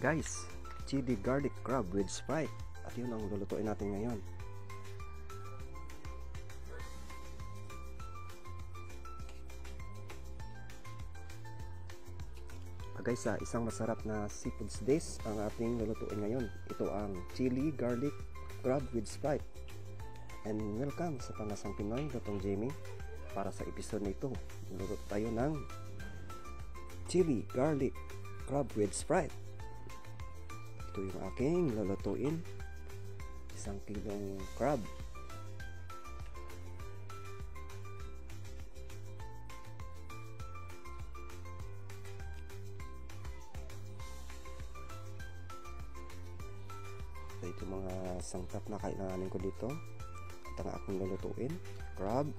Guys, chili garlic crab with Sprite. At yun ang lulutuin natin ngayon. Guys, isang masarap na seafoods dish ang ating lulutuin ngayon. Ito ang chili garlic crab with Sprite. And welcome sa Panlasang Pinoy, Lutong Jamie. Para sa episode na ito, luluto tayo ng chili garlic crab with Sprite. Ito yung aking lulutuin. 1 kilong crab. Ito mga sangkap na kailanganin ko dito. At ang aking lulutuin, crab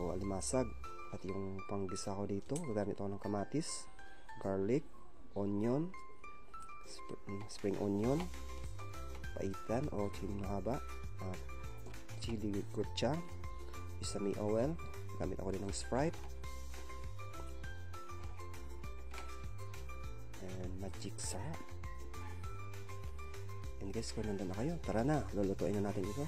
o alimasag. At yung panggisa ko dito, gagamit ako ng kamatis, garlic, onion, spring onion, paitan o chili na haba, chili gochujang, sesame oil, gamit ako din ng Sprite, and magic syrup. And guys, kung nandun na kayo, tara na, lulutuin na natin ito.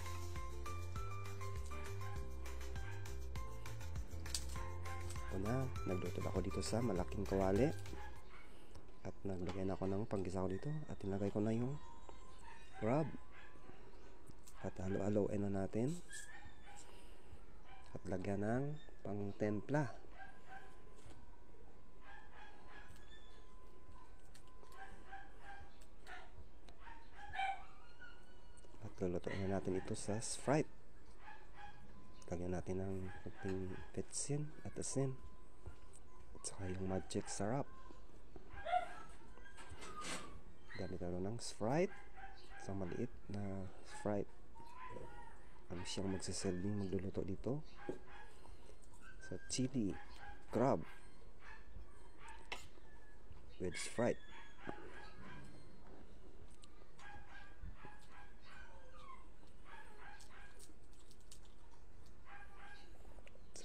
Una, nagluto ako dito sa malaking kawali at naglagay na ako ng panggisa ko dito at nilagay ko na yung crab at halo-haloin na natin at lagyan ng pangtempla. At lulutuin na natin ito sa Sprite. Lagyan natin ng konting petsin at asin at saka yung magic syrup. Gamit ako ng Sprite, isang maliit na Sprite. Ang siyang magsisilbing magluluto dito sa chili crab with Sprite.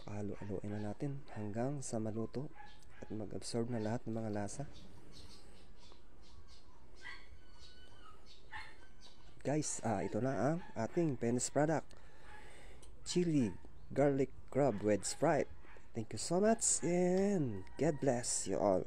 Halo-haloin na natin hanggang sa maluto at mag-absorb na lahat ng mga lasa. Guys, ito na ang ating finished product, chili garlic crab with Sprite. Thank you so much and God bless you all.